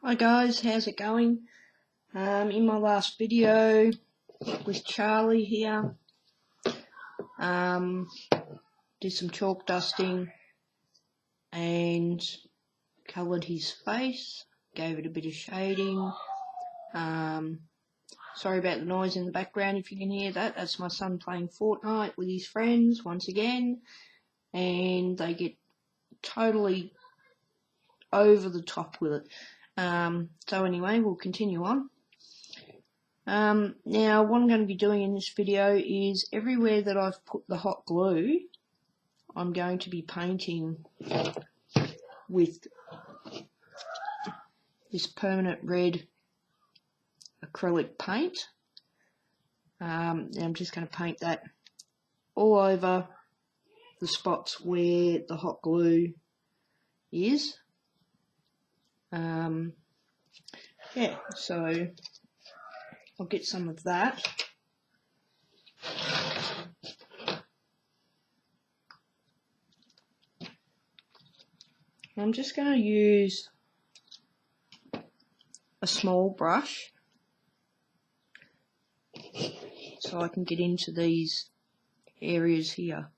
Hi guys, how's it going? In my last video with Charlie here, did some chalk dusting and coloured his face, gave it a bit of shading. Sorry about the noise in the background if you can hear that. That's my son playing Fortnite with his friends once again, and they get totally over the top with it. So anyway, we'll continue on. Now what I'm going to be doing in this video is everywhere that I've put the hot glue, I'm going to be painting with this permanent red acrylic paint. And I'm just going to paint that all over the spots where the hot glue is. Yeah, so I'll get some of that. I'm just going to use a small brush so I can get into these areas here.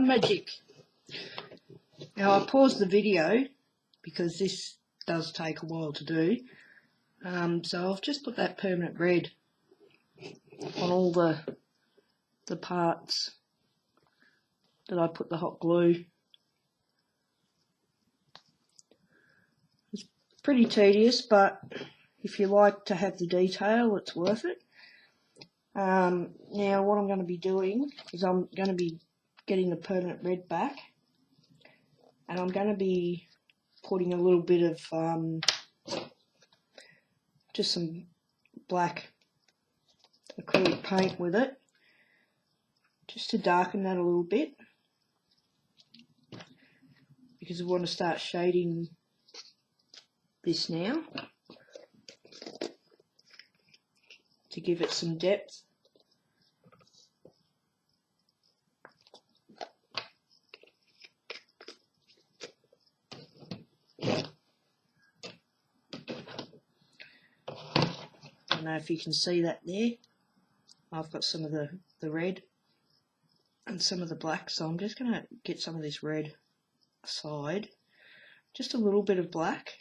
Magic. Now I paused the video because this does take a while to do. So I've just put that permanent red on all the parts that I put the hot glue. It's pretty tedious, but if you like to have the detail, it's worth it. Now what I'm going to be doing is I'm going to be getting the permanent red back, and I'm going to be putting a little bit of just some black acrylic paint with it, just to darken that a little bit, because I want to start shading this now to give it some depth. I don't know if you can see that there. I've got some of the red and some of the black, so I'm just going to get some of this red aside, just a little bit of black,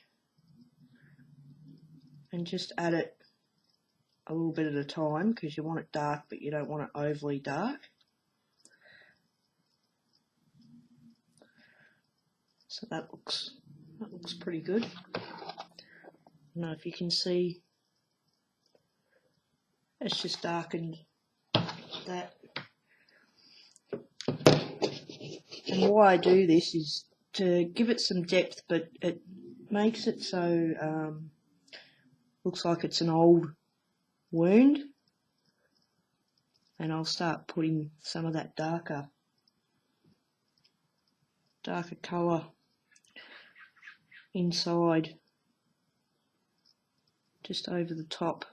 and just add it a little bit at a time, because you want it dark but you don't want it overly dark. So that looks pretty good. I don't know if you can see, it's just darkened that. And why I do this is to give it some depth, but it makes it so looks like it's an old wound. And I'll start putting some of that darker colour inside, just over the top,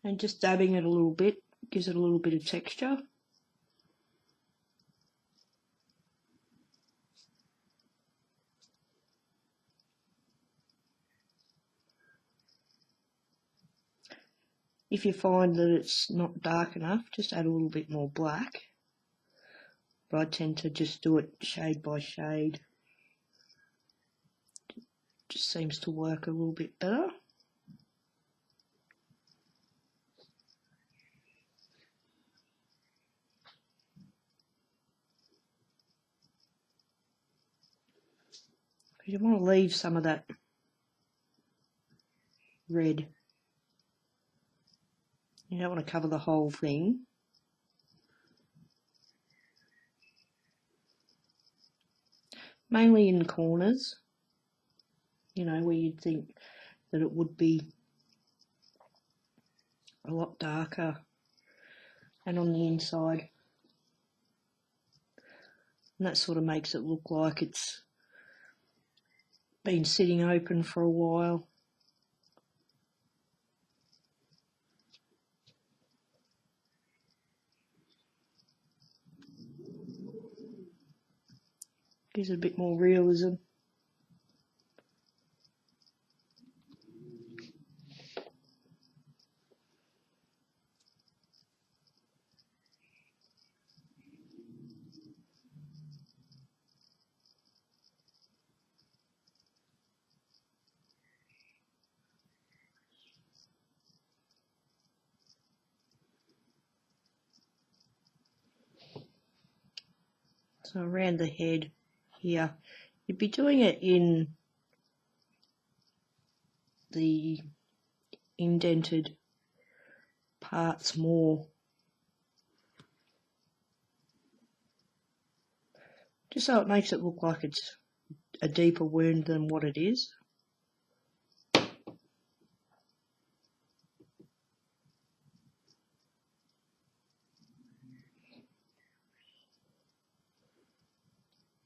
and just dabbing it a little bit gives it a little bit of texture. If you find that it's not dark enough, just add a little bit more black, but I tend to just do it shade by shade. Just seems to work a little bit better. You want to leave some of that red. You don't want to cover the whole thing. Mainly in the corners, you know, where you'd think that it would be a lot darker, and on the inside. And that sort of makes it look like it's been sitting open for a while. Gives it a bit more realism. So around the head here, you'd be doing it in the indented parts more, just so it makes it look like it's a deeper wound than what it is.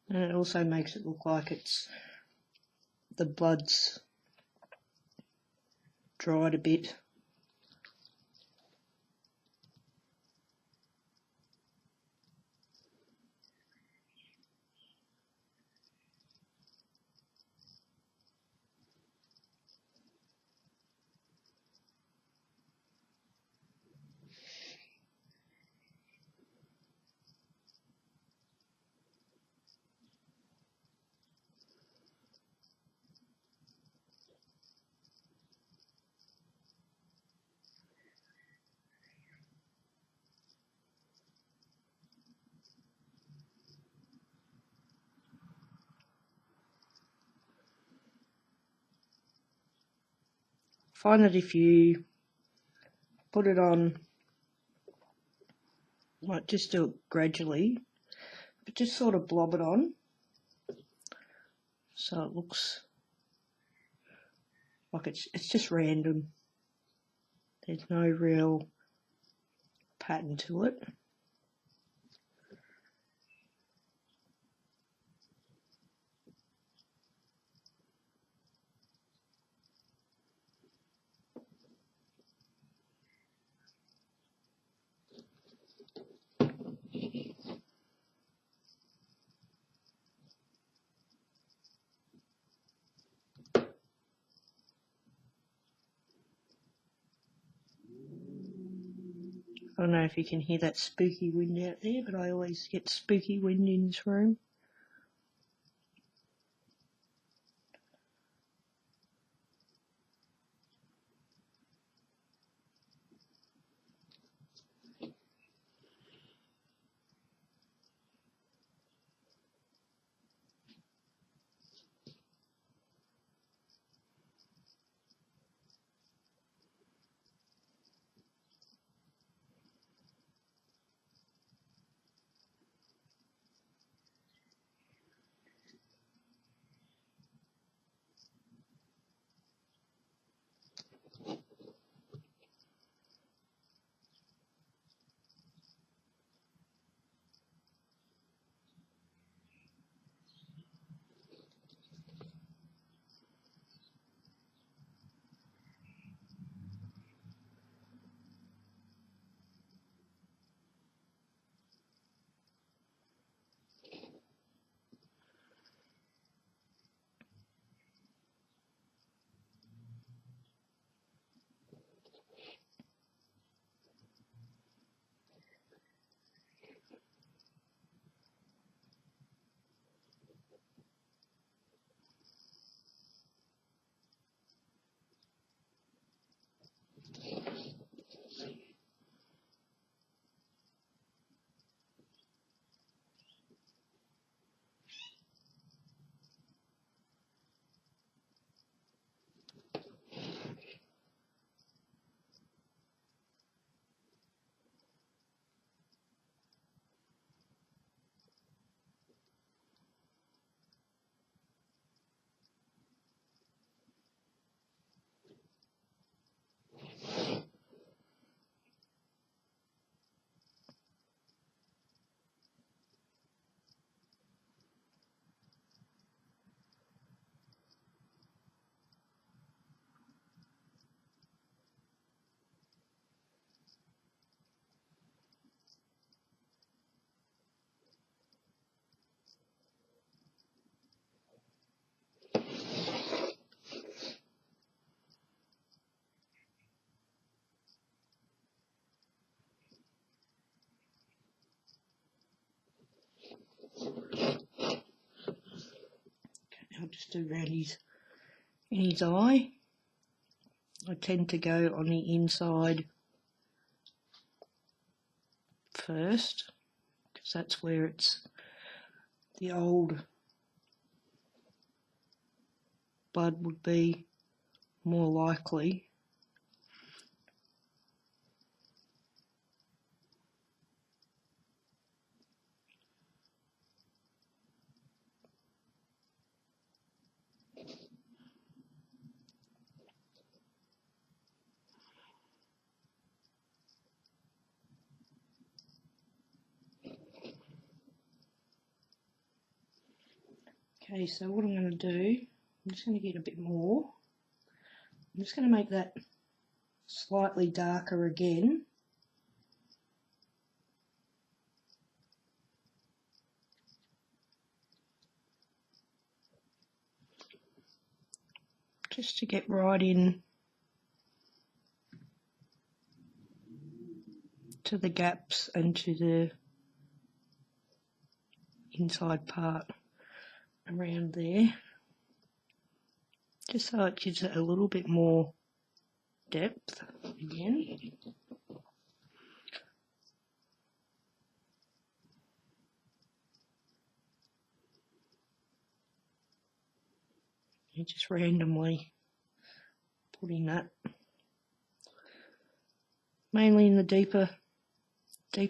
And it also makes it look like it's the blood's dried a bit. Find that if you put it on, like, just do it gradually, but just sort of blob it on so it looks like it's just random. There's no real pattern to it. I don't know if you can hear that spooky wind out there, but I always get spooky wind in this room. do around in his eye. I tend to go on the inside first, because that's where it's the old blood would be more likely. Okay, so what I'm going to do, I'm just going to get a bit more. I'm just going to make that slightly darker again. Just to get right in to the gaps and to the inside part around there, just so it gives it a little bit more depth again. And just randomly putting that mainly in the deeper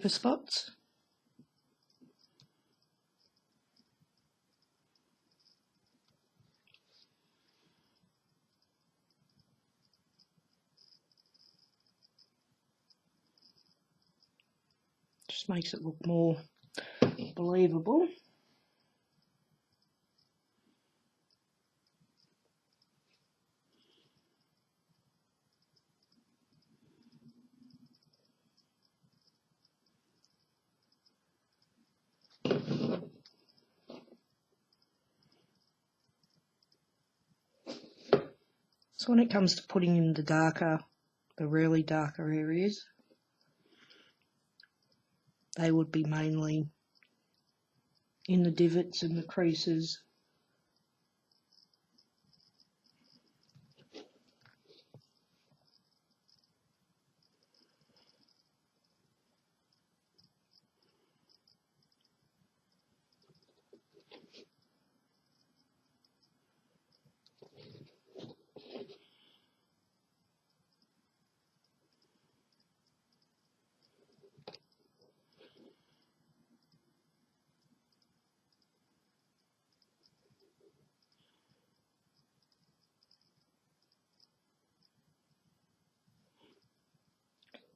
spots. Just makes it look more believable. So when it comes to putting in the really darker areas, they would be mainly in the divots and the creases.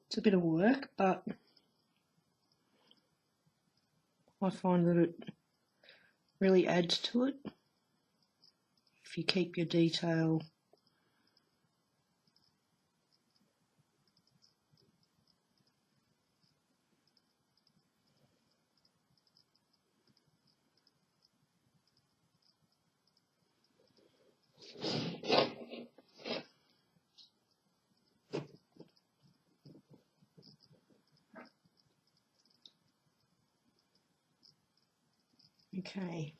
It's a bit of work, but I find that it really adds to it if you keep your detail okay.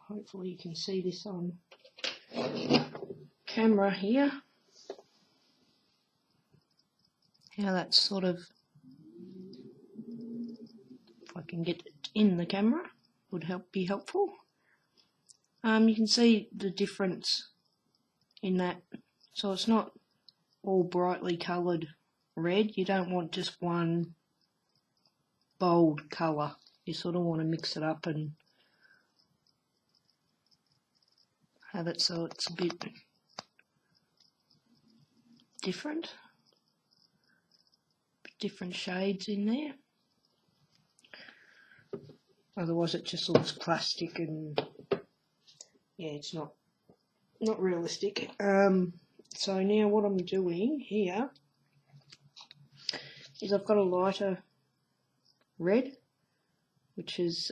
Hopefully you can see this on camera here, how that's sort of, if I can get it in the camera, would be helpful. You can see the difference in that, so it's not all brightly coloured red. You don't want just one bold colour, you sort of want to mix it up and have it so it's a bit different shades in there. Otherwise it just looks plastic and yeah, it's not realistic. So now what I'm doing here is I've got a lighter red, which is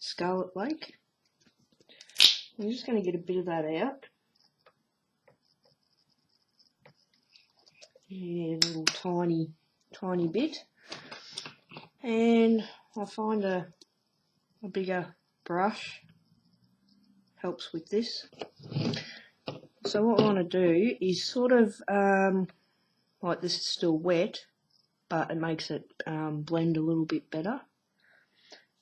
Scarlet Lake. I'm just going to get a bit of that out. Yeah, a little tiny bit. And I'll find a bigger brush helps with this. So what I want to do is sort of, like this is still wet, but it makes it blend a little bit better.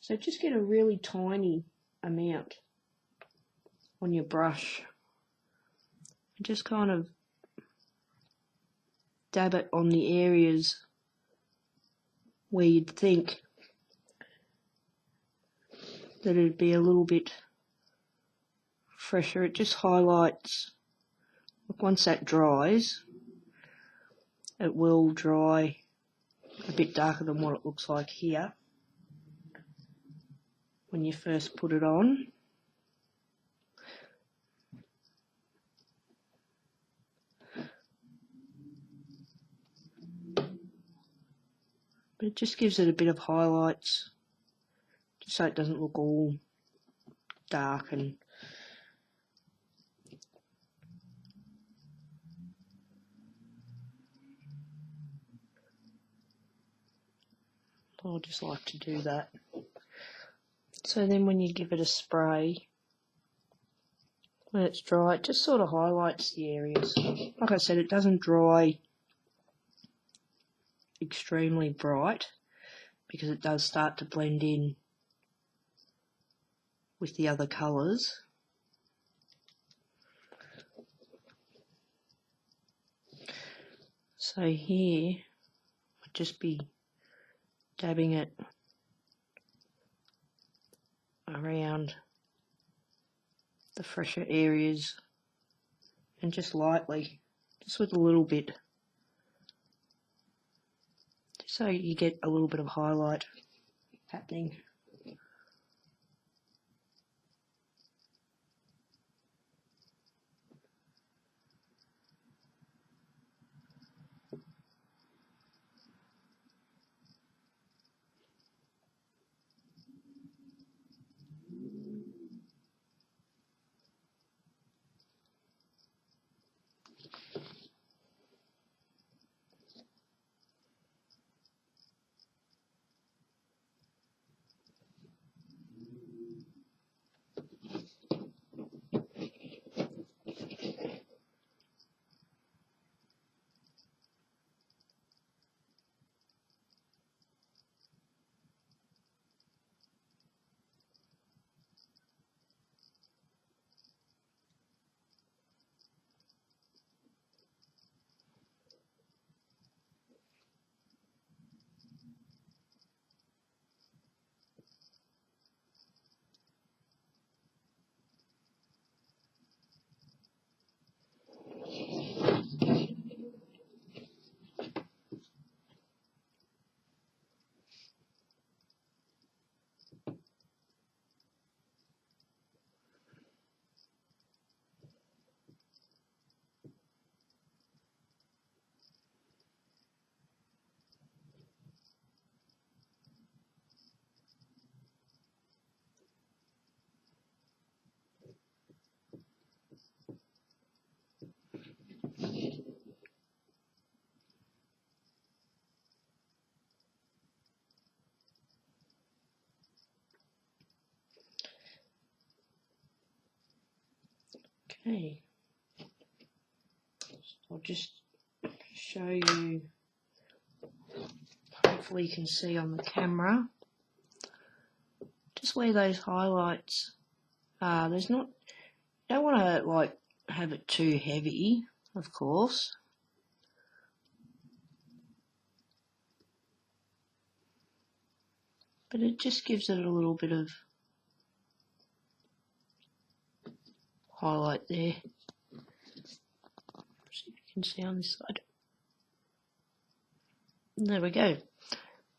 So just get a really tiny amount on your brush and just kind of dab it on the areas where you'd think that it'd be a little bit fresher. It just highlights, look, once that dries, it will dry a bit darker than what it looks like here when you first put it on. But it just gives it a bit of highlights, just so it doesn't look all dark. And I just like to do that. So then when you give it a spray, when it's dry, it just sort of highlights the areas. Like I said, it doesn't dry extremely bright because it does start to blend in with the other colours. So here, I'd just be dabbing it around the fresher areas and just lightly, just with a little bit, just so you get a little bit of highlight happening. Okay, I'll just show you, hopefully you can see on the camera, just where those highlights are. There's not, you don't want to like have it too heavy, of course. But it just gives it a little bit of highlight there. See if you can see on this side. There we go.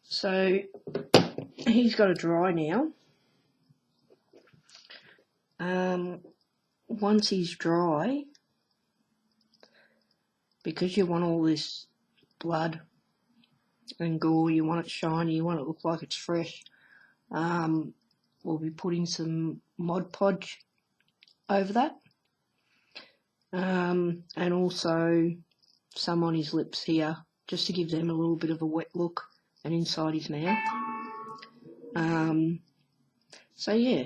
So he's got to dry now. Once he's dry, because you want all this blood and gore, you want it shiny, you want it to look like it's fresh, we'll be putting some Mod Podge over that, and also some on his lips here, just to give them a little bit of a wet look, and inside his mouth. So yeah,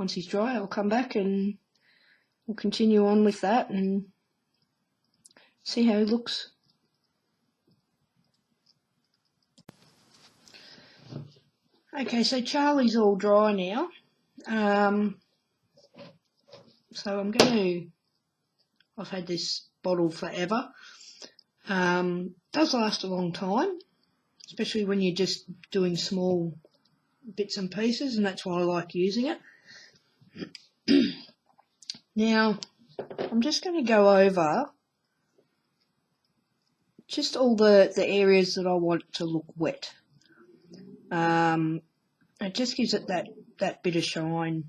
once he's dry, I'll come back and we'll continue on with that and see how he looks. Okay, so Charlie's all dry now. So I've had this bottle forever. Does last a long time, especially when you're just doing small bits and pieces, and that's why I like using it. Now, I'm just going to go over just all the areas that I want to look wet. It just gives it that bit of shine.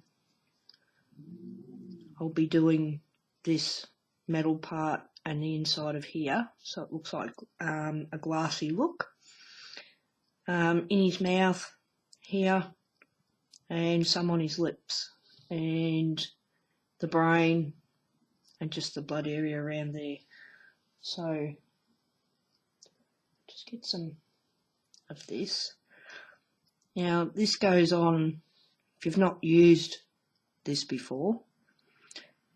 I'll be doing this metal part and the inside of here, so it looks like a glassy look. In his mouth here, and some on his lips, and the brain, and just the blood area around there. So just get some of this. Now this goes on, if you've not used this before,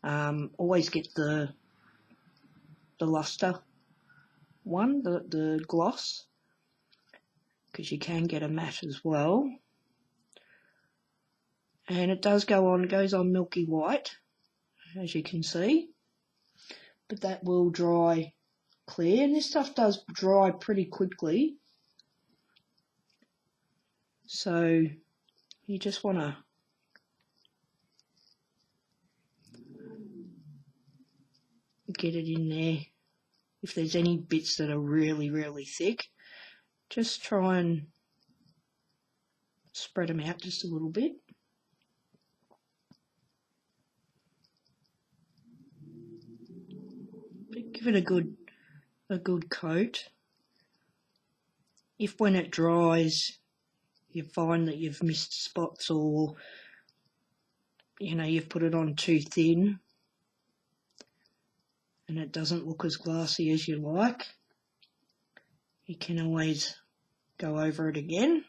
always get the luster one, the gloss, because you can get a matte as well. And it does goes on milky white, as you can see, but that will dry clear, and this stuff does dry pretty quickly, so you just want to get it in there. If there's any bits that are really, really thick, just try and spread them out just a little bit. But give it a good coat. If when it dries you find that you've missed spots, or you've put it on too thin and it doesn't look as glassy as you like, you can always go over it again.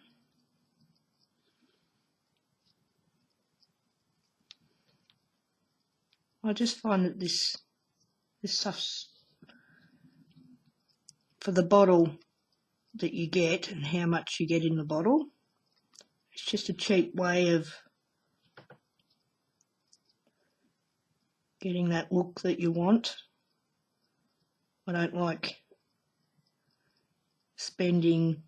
I just find that this stuff's, for the bottle that you get and how much you get in the bottle, it's just a cheap way of getting that look that you want. I don't like spending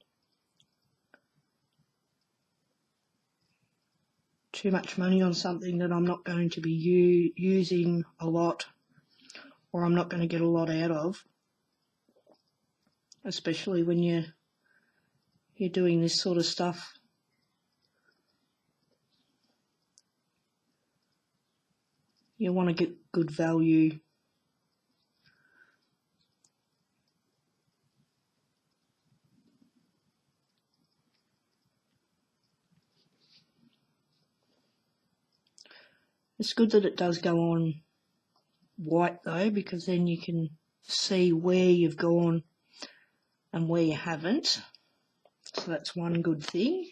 too much money on something that I'm not going to be using a lot, or I'm not going to get a lot out of, especially when you're doing this sort of stuff. You want to get good value. It's good that it does go on white though, because then you can see where you've gone and where you haven't. So that's one good thing.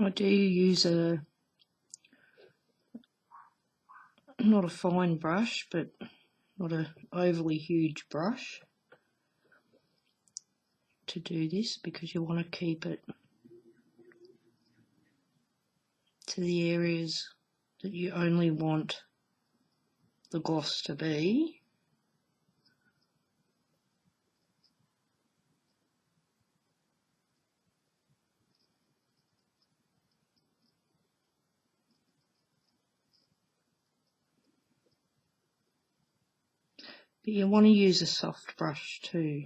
I do use not a fine brush, but not an overly huge brush to do this, because you want to keep it to the areas that you only want the gloss to be. But you want to use a soft brush too.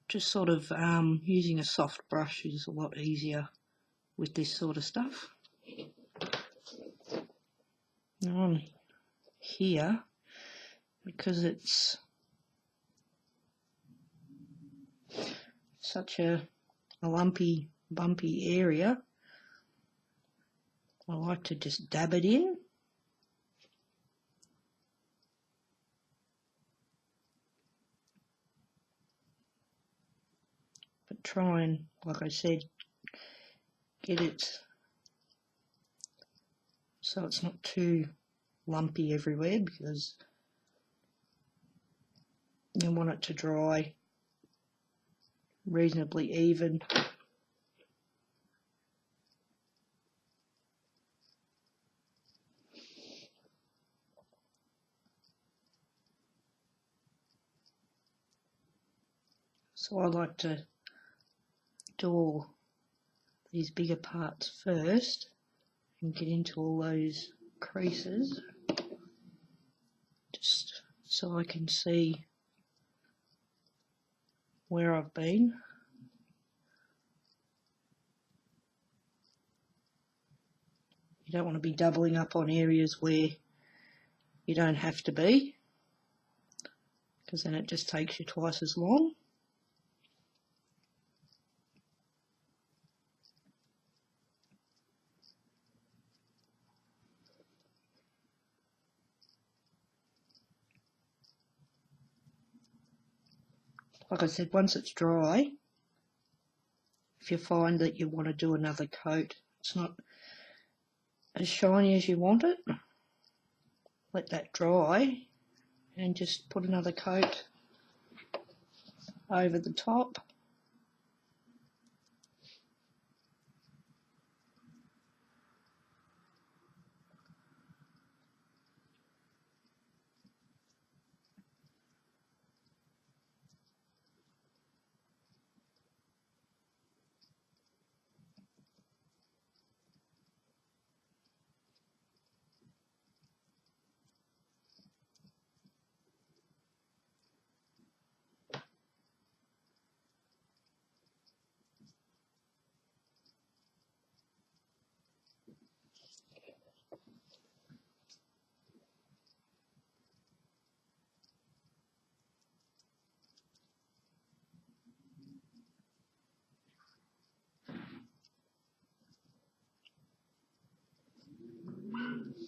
Just sort of using a soft brush is a lot easier with this sort of stuff. Now on here, because it's such a lumpy, bumpy area, I like to just dab it in. But try and, like I said, get it so it's not too lumpy everywhere, because you want it to dry reasonably even. So I like to do all these bigger parts first and get into all those creases, just so I can see where I've been. You don't want to be doubling up on areas where you don't have to be, because then it just takes you twice as long. Like I said, once it's dry, if you find that you want to do another coat, it's not as shiny as you want it, let that dry and just put another coat over the top.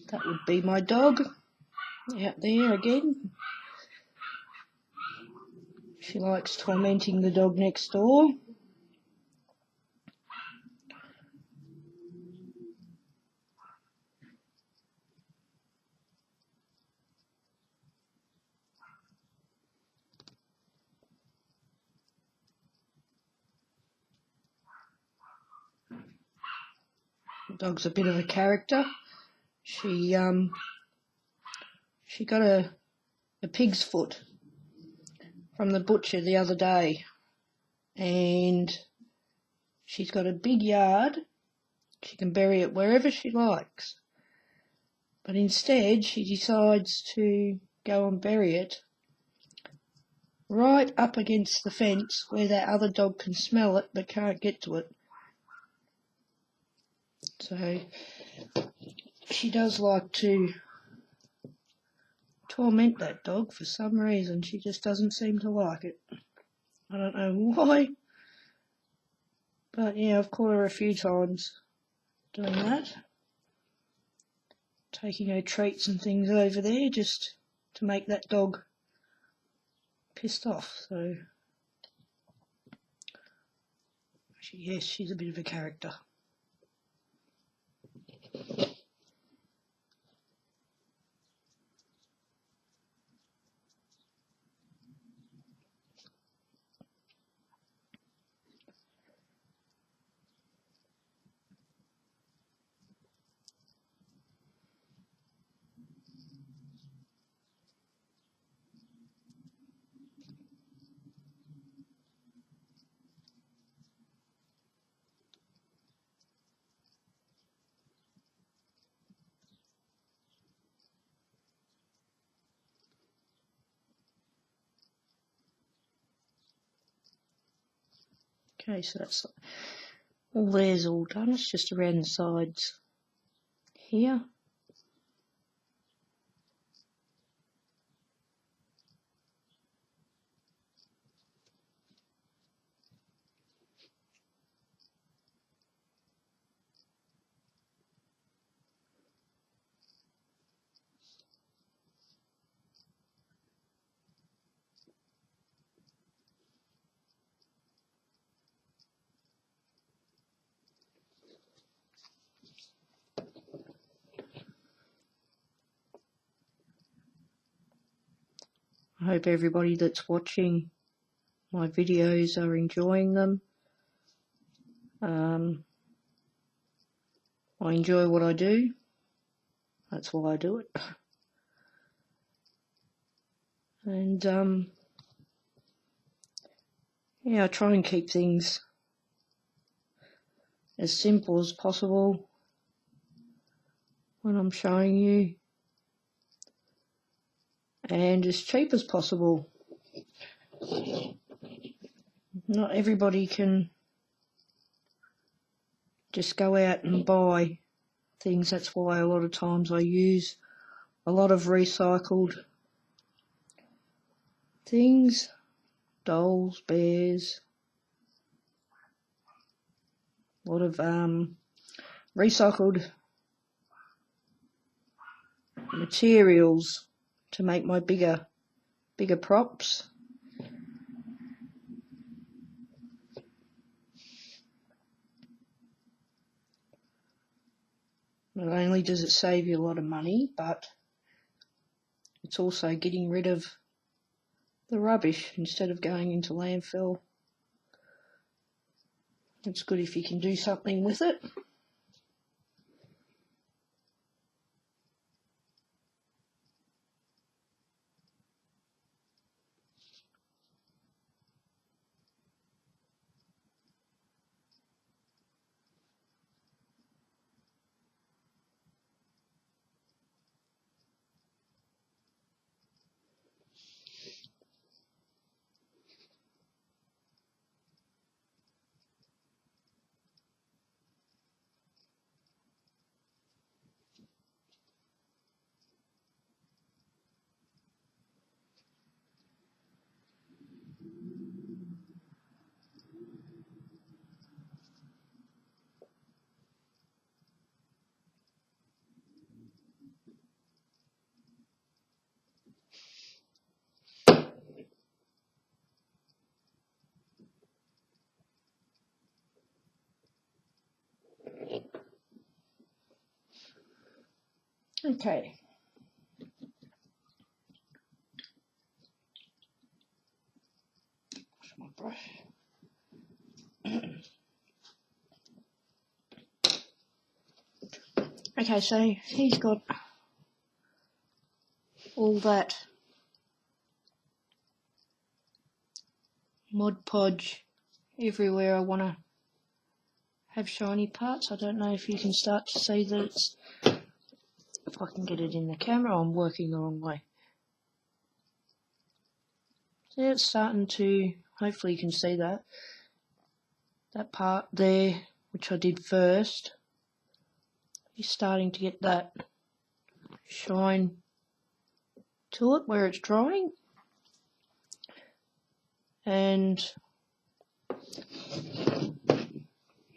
That would be my dog out there again. She likes tormenting the dog next door. The dog's a bit of a character. She got a pig's foot from the butcher the other day, and she's got a big yard. She can bury it wherever she likes, but instead she decides to go and bury it right up against the fence where that other dog can smell it but can't get to it. So she does like to torment that dog for some reason. She just doesn't seem to like it. I don't know why, but yeah, I've caught her a few times doing that, taking her treats and things over there just to make that dog pissed off. So yes, she's a bit of a character. Okay, so that's all there's all done. It's just around the sides here. I hope everybody that's watching my videos are enjoying them. I enjoy what I do. That's why I do it. And yeah, I try and keep things as simple as possible when I'm showing you, and as cheap as possible. Not everybody can just go out and buy things. That's why a lot of times I use a lot of recycled things, dolls, bears, a lot of recycled materials to make my bigger props. Not only does it save you a lot of money, but it's also getting rid of the rubbish instead of going into landfill. It's good if you can do something with it. Okay. My brush. Okay, so he's got all that Mod Podge everywhere I want to have shiny parts. I don't know if you can start to see that it's, if I can get it in the camera, I'm working the wrong way. So it's starting to, hopefully you can see that part there, which I did first, is starting to get that shine to it where it's drying. And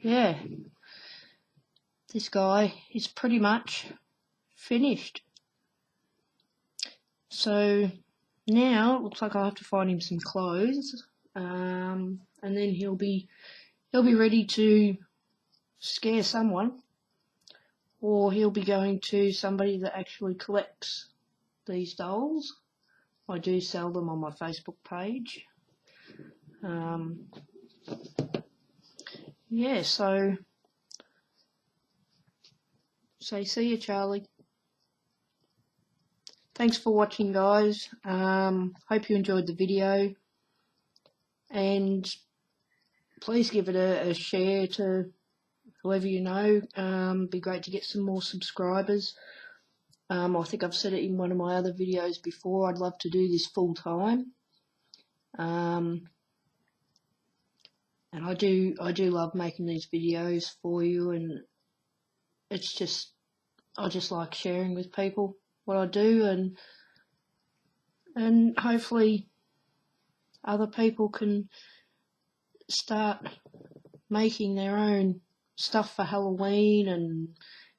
yeah, this guy is pretty much finished. So now it looks like I'll have to find him some clothes, and then he'll be ready to scare someone, or he'll be going to somebody that actually collects these dolls. I do sell them on my Facebook page. Yeah, so say see you, Charlie. Thanks for watching, guys. Hope you enjoyed the video, and please give it a share to whoever you know. Be great to get some more subscribers. I think I've said it in one of my other videos before, I'd love to do this full time. And I do love making these videos for you, and it's just, I just like sharing with people what I do, and hopefully other people can start making their own stuff for Halloween and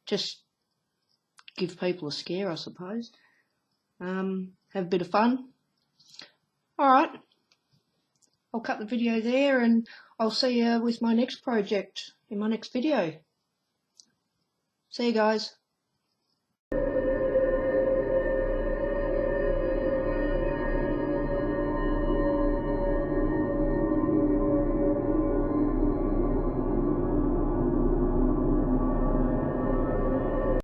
just give people a scare, I suppose. Have a bit of fun. Alright, I'll cut the video there, and I'll see you with my next project in my next video. See you guys.